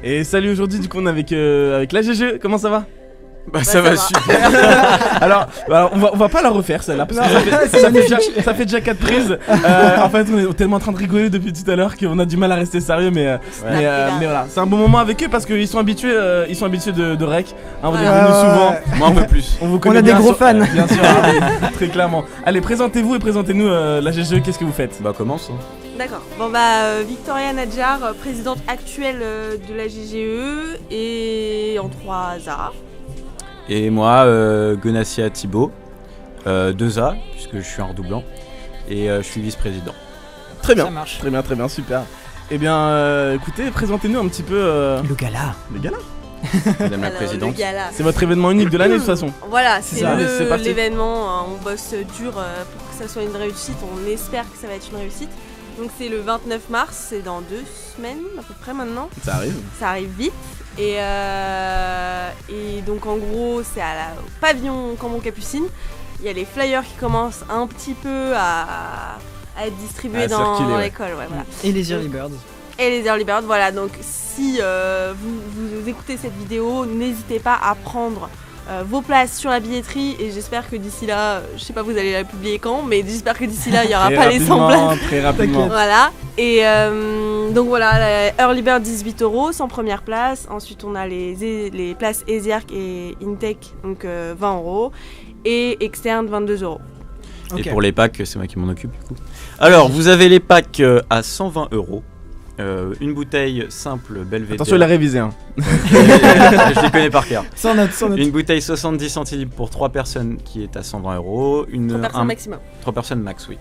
Et salut, aujourd'hui du coup on est avec la GG, comment ça va? Bah ça va super. alors on va pas la refaire celle-là parce que ça fait déjà 4 prises. En fait on est tellement en train de rigoler depuis tout à l'heure qu'on a du mal à rester sérieux mais voilà, c'est un bon moment avec eux parce qu'ils sont habitués de rec. Hein, vous êtes venus souvent. Moi un peu plus. On a des gros fans. Bien sûr, très clairement. Allez, présentez-vous et présentez-nous la GGE, qu'est-ce que vous faites? Bah commence. D'accord. Bon Victoria Nadjar, présidente actuelle de la GGE et en 3A. Et moi, Gonassia Thibault, 2A, puisque je suis un redoublant, et je suis vice-président. Très bien, Ça marche. très bien, super. Eh bien, écoutez, présentez-nous un petit peu... Le gala. Le gala. Madame la Alors, présidente. le gala. C'est votre événement unique de l'année de toute façon. Voilà, C'est c'est ça. C'est parti. l'événement. On bosse dur pour que ça soit une réussite. On espère que ça va être une réussite. Donc c'est le 29 mars, c'est dans 2 semaines à peu près maintenant. Ça arrive. Ça arrive vite. Et donc en gros c'est au pavillon Cambon Capucine. Il y a les flyers qui commencent un petit peu à être distribués dans l'école. Ouais, voilà. Et les Early Birds. Et les Early Birds, voilà. Donc si vous écoutez cette vidéo, n'hésitez pas à prendre vos places sur la billetterie et j'espère que d'ici là, je sais pas vous allez la publier quand, mais j'espère que d'ici là il y aura pas les 100 places. Très rapidement. Voilà, et donc voilà, la Early Bird 18€, 100 premières places. Ensuite on a les places EasyArc et Intech, donc 20€ et externe 22€. Et pour les packs, c'est moi qui m'en occupe du coup. Alors, vous avez les packs à 120€. Une bouteille simple Belvédère. Attention, il a révisé. Hein. Je les connais par cœur. Sans note. Une bouteille 70 centilitres pour 3 personnes qui est à 120€. 3 personnes maximum. 3 personnes max, oui.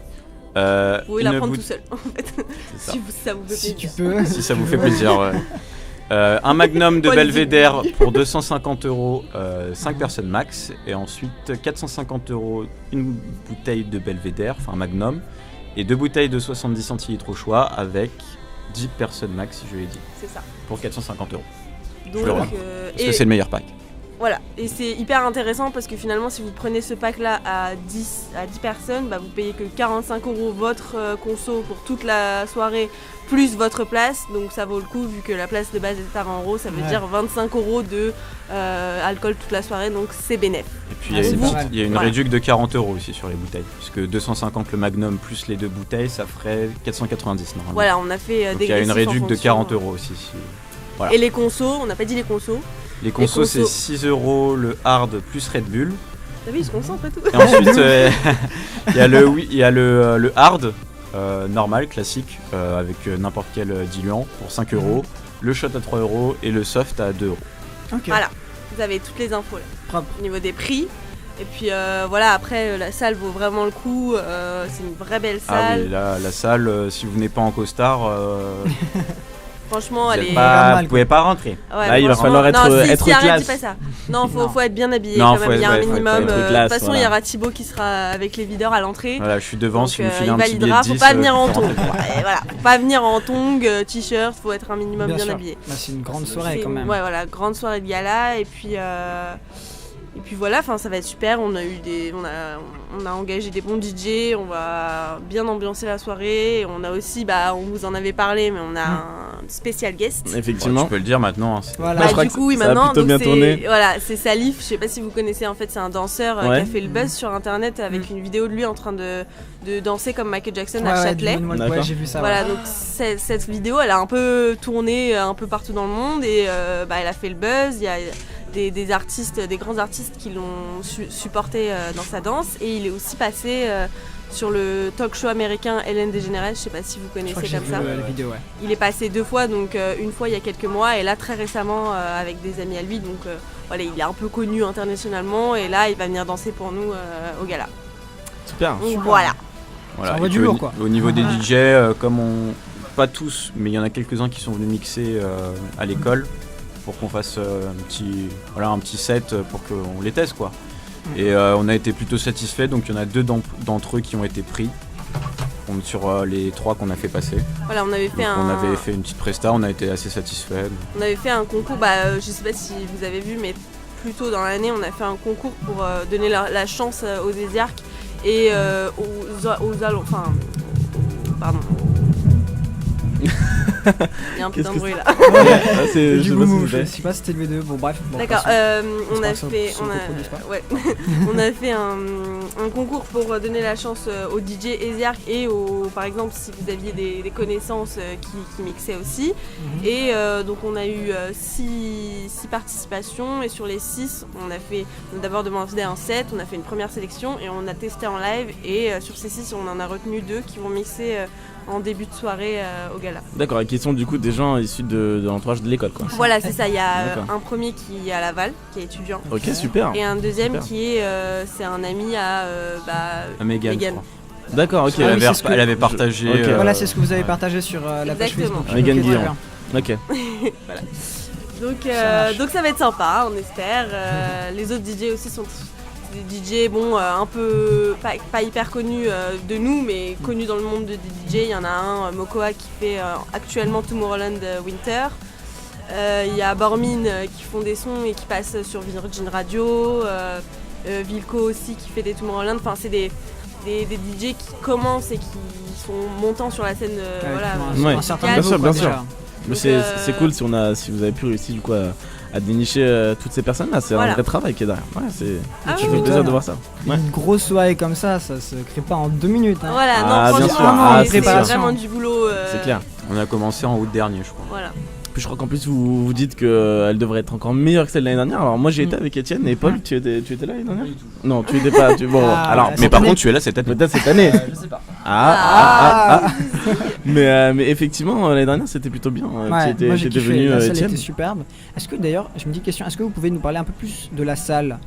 Vous pouvez la prendre tout seul, en fait. Ça. Si ça vous fait Si plaisir. tu peux. Si ça vous fait plaisir. Ouais. Un magnum de Belvédère pour 250€, 5 personnes max. Et ensuite 450€, une bouteille de Belvédère, enfin un magnum. Et 2 bouteilles de 70 centilitres au choix avec 10 personnes max, si je l'ai dit. C'est ça. Pour 450€. Donc, Parce que c'est le meilleur pack. Voilà, et c'est hyper intéressant parce que finalement si vous prenez ce pack là à 10 personnes, bah, vous payez que 45€ votre conso pour toute la soirée plus votre place, donc ça vaut le coup vu que la place de base est à 20€, ça veut dire 25€ de alcool toute la soirée, donc c'est bénéf. Et puis il y a une Voilà. réduc de 40€ aussi sur les bouteilles, puisque 250 le magnum plus les 2 bouteilles, ça ferait 490 normalement. Voilà, on a fait Donc des il y a une réduc de 40€ euros. aussi. Voilà. Et les consos, on n'a pas dit les consos. Les consos c'est 6€ le hard plus Red Bull. T'as vu, ils se concentrent et tout. Et ensuite il y a le hard normal, classique, avec n'importe quel diluant pour 5€, le shot à 3€ et le soft à 2€. Ok. Voilà, vous avez toutes les infos là. Propre. Au niveau des prix. Et puis voilà, après la salle vaut vraiment le coup, c'est une vraie belle Ah salle. oui, la salle, si vous venez pas en costard, Franchement, vous elle êtes est. pas- mal, vous pouvez pas rentrer. Ouais, Là, il va franchement- falloir être si, arrête, classe. dis pas ça. Non, Non. faut être bien habillé Non, quand faut même. Il y a un être- faut minimum. être De classe, toute façon, voilà. il y aura Thibaut qui sera avec les videurs à l'entrée. Voilà, je suis devant, Donc, si vous me filez il un petit billet validera. de 10, Faut pas venir en vous tongs. rentrez. Ouais, voilà, faut pas venir en tongs, t-shirt. Faut être un minimum bien sûr. habillé. Bah, c'est une grande soirée C'est quand une- même. Ouais, voilà, grande soirée de gala et puis voilà, enfin ça va être super. On a engagé des bons DJ, on va bien ambiancer la soirée. On a aussi, on vous en avait parlé, mais on a un spécial guest. Bon, Effectivement. tu peux le dire maintenant. Hein, Voilà. Bah, je crois Du que coup, oui, ça a maintenant, plutôt donc bien tourné. voilà, c'est Salif. Je sais pas si vous connaissez. En fait, c'est un danseur qui Ouais. a fait le buzz sur internet avec une vidéo de lui en train de danser comme Michael Jackson à Ouais, Châtelet. du moonwalk, D'accord. ouais, j'ai vu ça. Voilà, ouais. donc cette vidéo, elle a un peu tourné un peu partout dans le monde et elle a fait le buzz. Il y a des artistes, des grands artistes qui l'ont supporté dans sa danse et il est aussi passé sur le talk show américain Ellen DeGeneres. Je sais pas si vous Je connaissez crois que j'ai comme vu ça. la vidéo, ouais. Il est passé 2 fois, donc une fois il y a quelques mois et là très récemment avec des amis à lui. Donc voilà, il est un peu connu internationalement et là il va venir danser pour nous au gala. Super. Donc voilà. Voilà. Ça envoie Et du puis lourd, quoi. Au niveau des DJ, comme pas tous, mais il y en a quelques-uns qui sont venus mixer à l'école pour qu'on fasse un petit set pour qu'on les teste quoi. Et on a été plutôt satisfaits, donc il y en a 2 d'entre eux qui ont été pris sur les 3 qu'on a fait passer. Voilà, on avait fait Donc, on avait fait une petite presta, on a été assez satisfaits. On avait fait un concours, je sais pas si vous avez vu, mais plus tôt dans l'année, on a fait un concours pour donner la chance aux EasyArc Et pardon. Il y a un peu Qu'est-ce que d'embrouille là. Je sais pas si c'était le V2, bon bref. D'accord, on a fait un concours pour donner la chance aux DJ Eziark et par exemple si vous aviez des connaissances qui mixaient aussi. Et donc on a eu 6 participations et sur les 6 on a d'abord demandé un set, on a fait une première sélection et on a testé en live et sur ces 6 on en a retenu 2 qui vont mixer en début de soirée au gala. D'accord, et qui sont du coup des gens issus de l'entourage de l'école quoi. Voilà, c'est ça, il y a un premier qui est à Laval, qui est étudiant. Ok, super. Et un deuxième qui est, c'est un ami à Megan. D'accord, ok. Elle avait partagé. Okay. Voilà, c'est ce que vous avez partagé sur la page Facebook. Megan Guillaume. Ok. Voilà. Donc ça va être sympa, on espère. Les autres DJ aussi sont des DJ un peu pas hyper connus de nous, mais connus dans le monde des DJ. Il y en a un, Mokoa, qui fait actuellement Tomorrowland Winter. Il y a Bormin qui font des sons et qui passent sur Virgin Radio. Vilko aussi qui fait des Tomorrowland. Enfin, c'est des DJ qui commencent et qui sont montants sur la scène. Un certain niveau, bien sûr. Mais c'est cool si vous avez pu réussir du coup à dénicher toutes ces personnes-là, c'est un vrai travail qui est derrière. Ouais, je me fais plaisir de voir ça. Ouais. Une grosse soirée comme ça se crée pas en 2 minutes. Hein. Voilà, non, franchement, c'est vraiment du boulot. C'est clair. On a commencé en août dernier, je crois. Voilà. Puis je crois qu'en plus vous dites qu'elle devrait être encore meilleure que celle de l'année dernière. Alors moi j'ai été avec Étienne et Paul, tu étais là l'année dernière ? Non, tu étais pas. Mais par contre tu es là cette année. Peut-être cette année. Je sais pas. Mais effectivement l'année dernière c'était plutôt bien. Ouais, tu étais venu la salle Étienne. était superbe. Est-ce que d'ailleurs, je me dis question, est-ce que vous pouvez nous parler un peu plus de la salle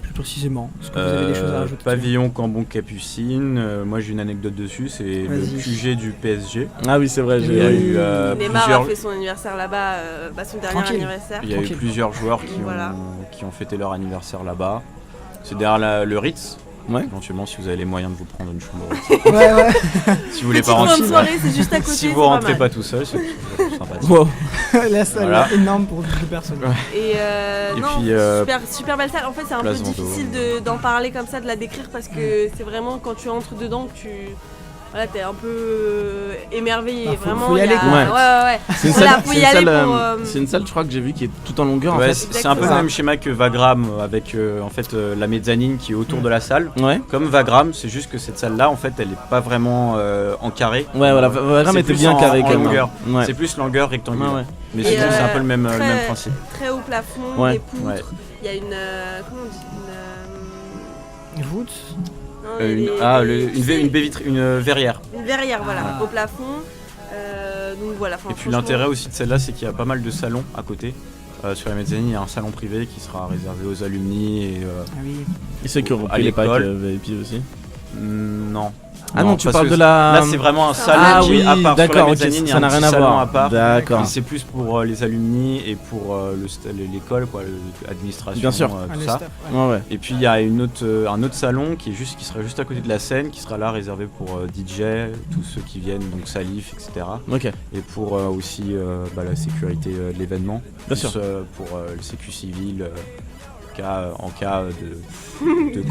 plus précisément? Est-ce que vous avez des choses à rajouter? Pavillon Cambon Capucine, moi j'ai une anecdote dessus, c'est le QG du PSG. Ah oui c'est vrai, il y a eu Neymar a fait son anniversaire là-bas, son dernier anniversaire. Il y a eu plusieurs joueurs qui ont fêté leur anniversaire là-bas. C'est derrière le Ritz. Ouais. Éventuellement, si vous avez les moyens de vous prendre une chambre au Ritz. Ouais. Si vous voulez pas rentrer. Soirée, c'est juste à côté. Si vous rentrez pas tout seul, c'est toujours sympathique. Wow. La salle est énorme pour 2 personnes. Ouais. Et puis, super belle salle. En fait, c'est un peu difficile d'en parler comme ça, de la décrire parce que c'est vraiment quand tu entres dedans que t'es un peu émerveillé. Faut y aller quoi. Ouais. C'est une salle, je crois que j'ai vu qui est tout en longueur. Ouais, en fait. C'est un peu le même schéma que Vagram avec la mezzanine qui est autour de la salle. Ouais. Comme Vagram, c'est juste que cette salle-là, en fait, elle est pas vraiment en carré. Ouais, voilà. Vagram était bien carré quand même. Longueur. Ouais. C'est plus longueur rectangulaire. Ouais. Mais c'est un peu le même principe. Très haut plafond, des poutres. Il y a une comment on dit Une voûte. Une verrière. Une verrière, voilà, au plafond. Donc voilà. Et puis l'intérêt aussi de celle-là, c'est qu'il y a pas mal de salons à côté. Sur la mezzanine, il y a un salon privé qui sera réservé aux alumni et ceux qui auront pris les packs VIP aussi. Non. Ah non, tu parles de la... Là, c'est vraiment un salon qui est à part. D'accord, sur la mezzanine, ça n'a rien à voir. À part. D'accord. C'est plus pour les alumni et pour l'école, l'administration, bien sûr. Tout ça. Ouais. Et puis il y a un autre salon qui sera juste à côté de la scène, qui sera là réservé pour DJ, tous ceux qui viennent, donc Salif, etc. Ok. Et pour aussi la sécurité de l'événement. Bien sûr. Pour le sécu civil. En cas de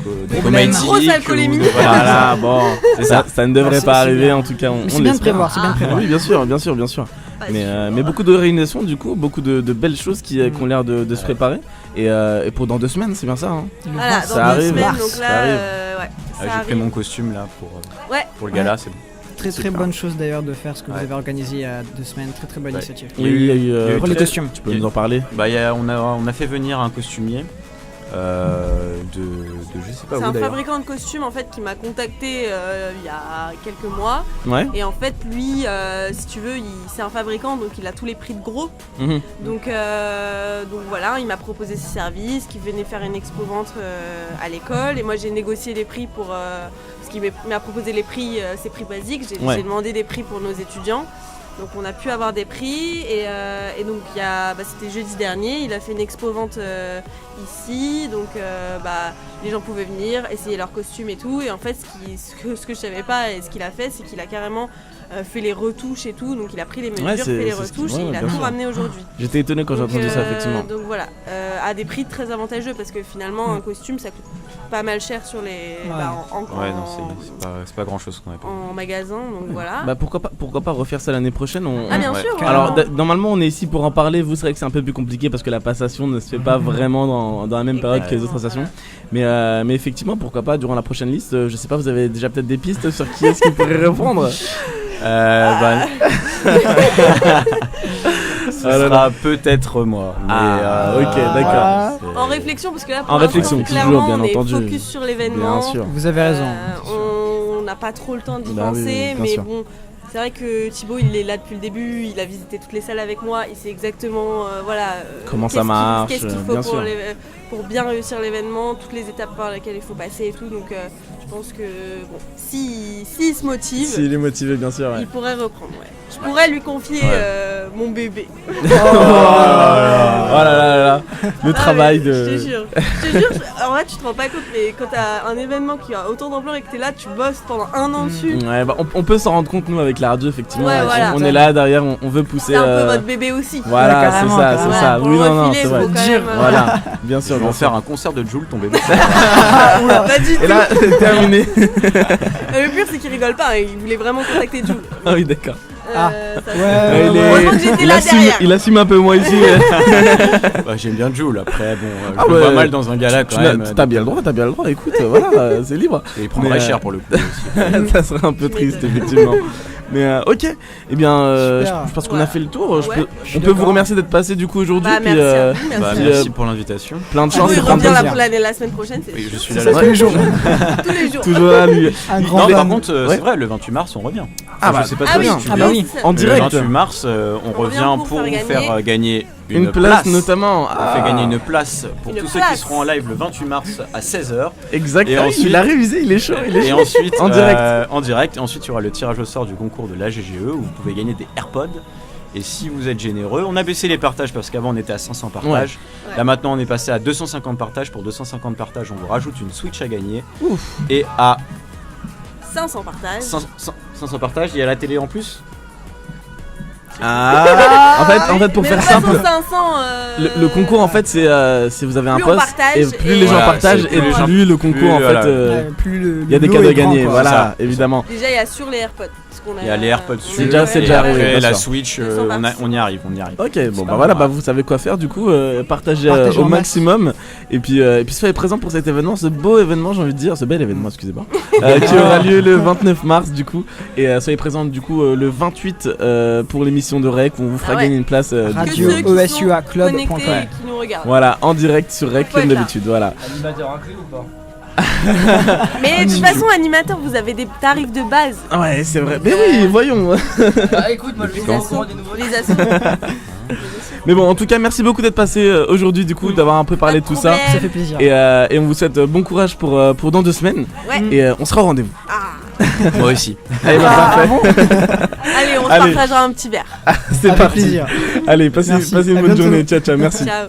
coma éthylique. Grosse alcoolémie. Voilà, bon, ça ne devrait pas arriver en tout cas. C'est bien de prévoir, c'est bien de prévoir. Oui, bien sûr. Mais beaucoup de réunions du coup, beaucoup de belles choses qui ont l'air de se préparer. Et pour dans 2 semaines, c'est bien ça. Hein. Voilà, ça arrive. Donc là, j'ai pris mon costume là pour le gala, c'est bon. Très bonne chose d'ailleurs de faire ce que vous avez organisé il y a 2 semaines, très bonne initiative. Oui, il y a eu pour les costumes. Tu peux nous en parler? On a fait venir un costumier. Je sais pas où d'ailleurs. C'est un fabricant de costumes en fait qui m'a contacté il y a quelques mois. Ouais. Et en fait lui, si tu veux, c'est un fabricant donc il a tous les prix de gros. Donc voilà, il m'a proposé ses services, qu'il venait faire une expo-vente à l'école et moi j'ai négocié les prix pour parce qu'il m'a proposé les prix, ses prix basiques. J'ai demandé des prix pour nos étudiants. Donc on a pu avoir des prix et donc c'était jeudi dernier, il a fait une expo-vente ici, donc les gens pouvaient venir, essayer leurs costumes et tout. Et en fait ce que je savais pas et ce qu'il a fait, c'est qu'il a carrément fait les retouches et tout, donc il a pris les mesures, Ouais, fait les c'est ce qui- retouches ouais, et il a bien tout sûr. ramené aujourd'hui. J'étais étonné quand j'ai Donc, entendu ça, effectivement. Donc voilà, à des prix très avantageux parce que finalement un costume ça coûte pas mal cher sur les Ouais, non, c'est pas grand chose qu'on a payé. en magasin, donc voilà. Bah pourquoi pas refaire ça l'année prochaine Ah bien ouais. sûr. Alors vraiment. normalement on est ici pour en parler, vous savez que c'est un peu plus compliqué parce que la passation ne se fait pas vraiment dans la même période que les autres stations. Mais effectivement pourquoi pas durant la prochaine liste, je sais pas, vous avez déjà peut-être des pistes sur qui est-ce qui pourrait répondre. Ce sera peut-être moi. Mais, ok, d'accord. En réflexion parce que là pour En l'instant, réflexion, clairement, toujours, bien on est entendu. focus sur l'événement. Bien sûr. Vous avez raison. On n'a pas trop le temps d'y Bah oui, penser, bien mais sûr. bon, c'est vrai que Thibaut il est là depuis le début, il a visité toutes les salles avec moi, il sait exactement Comment ça marche, qu'est-ce qu'il faut bien sûr. pour bien réussir l'événement, toutes les étapes par lesquelles il faut passer et tout. Donc je pense que bon, s'il se motive, S'il est motivé, bien sûr. Ouais. il pourrait reprendre. Ouais. Je pourrais lui confier mon bébé. Oh là là, le travail de. Je te jure, en vrai tu te rends pas compte, mais quand t'as un événement qui a autant d'ampleur et que t'es là, tu bosses pendant un an dessus. Ouais, bah, on peut s'en rendre compte nous avec la radio effectivement. Ouais, voilà. On est là derrière, on veut pousser. C'est un peu votre bébé aussi. Voilà, Ouais, c'est carrément, ça, carrément. c'est ça. Pour Oui, le non, refiler, c'est vrai. faut quand même, Voilà, bien sûr. Ils vont bien sûr. faire un concert de Jul, ton bébé. Pas du tout. Et là, terminé. Le pire, c'est qu'il rigole pas, hein, il voulait vraiment contacter Jules. Ah oui, d'accord. Ah, Ça, ouais, il, Heureusement que j'étais là derrière. il assume un peu moi ici. Bah, j'aime bien Jul, après, bon, Ah je le vois ouais. mal dans un gala quand même. T'as bien le droit, écoute, voilà, c'est libre. Et il prendrait Mais, cher pour le coup aussi. Ça serait un peu triste, effectivement. Mais ok, eh bien, Super. je pense qu'on a fait le tour. Ouais. On peut vous remercier d'être passé du coup aujourd'hui. Bah, puis, merci à vous, Bah, merci. merci pour l'invitation. plein de Ah chance oui, et il plein de revient là plaisir. pour la semaine prochaine, c'est Oui, je suis C'est là ça tous les jours. tous les jours. Toujours là, lui. Un Il- grand Non, il- par fan. contre, Ouais. c'est vrai, le 28 mars, on revient. Ah bah, je sais pas Ah très oui, bien. Ah bah oui. En Le direct. 28 mars, on revient pour vous faire gagner Une place notamment. On fait gagner une place pour Une tous ceux place. qui seront en live le 28 mars à 16h. Exact. Et Ah oui, ensuite- il a révisé, il est chaud. Et ensuite, En direct. en direct. Et ensuite, il y aura le tirage au sort du concours de l'AGGE où vous pouvez gagner des AirPods. Et si vous êtes généreux, on a baissé les partages parce qu'avant on était à 500 partages. Ouais. Là maintenant on est passé à 250 partages. Pour 250 partages, on vous rajoute une Switch à gagner. Ouf. Et à 500 partages. 500 partages, il y a la télé en plus. Ah. En fait, pour Mais faire de toute façon, simple. 500, Le concours en fait c'est vous avez un Plus on poste partage et plus et les gens voilà, partagent c'est et plus les gens- plus le concours en voilà. fait Plus le il y a des lot cadeaux à est grand, gagner, quoi. voilà, ça. évidemment. déjà il y a sur les AirPods. Parce qu'on a, Il y a les AirPods on sur. est déjà- c'est Et déjà arrivé, après, bien la sûr. Switch, 200 on y arrive. Ok, bon bah pas voilà, grave. bah vous savez quoi faire du coup, partagez Partagez au en masse. maximum et puis soyez présents pour cet événement, ce beau événement, j'ai envie de dire, ce bel événement, excusez-moi, qui aura lieu le 29 mars du coup et soyez présents du coup le 28 pour l'émission de REC où on vous fera Ah ouais. gagner une place du Radio coup, ceux qui sont OSUA connectés Club.com. et qui nous regardent. voilà, en direct sur REC Faut comme être là. d'habitude, voilà. Animateur inclus ou pas? Mais de toute façon, animateur, vous avez des tarifs de base. Ouais, c'est vrai. Mais oui, voyons. Bah écoute, moi je Les suis au assos. courant des nouveaux. Les assos. Mais bon, en tout cas, merci beaucoup d'être passé aujourd'hui du coup, d'avoir un peu parlé de tout ça. Ça fait plaisir. Et on vous souhaite bon courage pour dans 2 semaines. Ouais. Et on sera au rendez-vous. Ah. Moi aussi. Allez, bah, parfait. Allez, on se Allez. partagera un petit verre. C'est Avec parti. plaisir. Allez, passez Merci. une À bonne bientôt. journée. Ciao, ciao. Merci. Ciao.